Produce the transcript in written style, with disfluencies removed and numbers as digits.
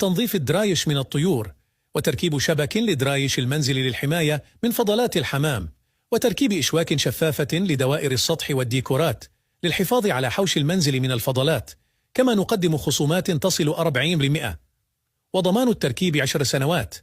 تنظيف الدرايش من الطيور، وتركيب شبك لدرايش المنزل للحماية من فضلات الحمام، وتركيب إشواك شفافة لدوائر السطح والديكورات للحفاظ على حوش المنزل من الفضلات. كما نقدم خصومات تصل 40%، وضمان التركيب 10 سنوات.